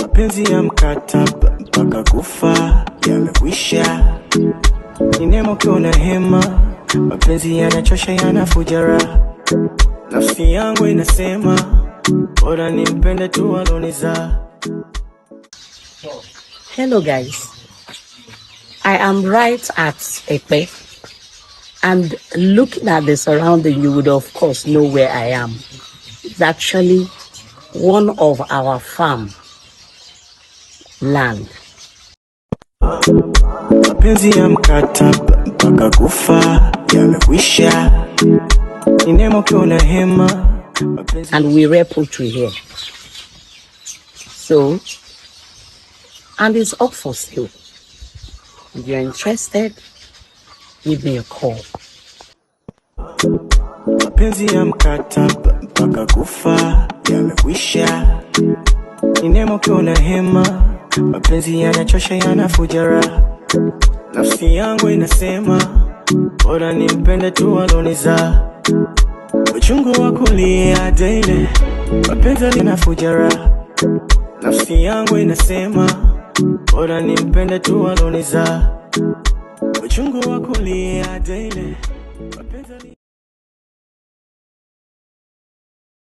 Mapenzi ya mkataba mpaka kufa yamekwisha. Ninemo kiona hema, mapenzi yanachosha yanafuja raha. Nafsi yangu inasema bora nimpende tu aloniza. Hello guys, I am right at Epe, and looking at the surrounding, you would of course know where I am. It's actually one of our farm land. Mapenzi ya mkataba mpaka kufa yamekwisha. Ninemo kiona hema, and we rear poultry here. So, and it's up for sale. If you're interested, give me a call. Mapenzi ya mkataba mpaka kufa yamekwisha. Ninemo kiona hema, mapenzi yanachosha yanafuja raha. Nafsi yangu inasema bora nimpende tu aloniza. Uchungu wa kulia daily, mapenzi yanafuja raha. Nafsi yangu inasema bora nimpende tu aloniza. Uchungu wa kulia daily, mapenzi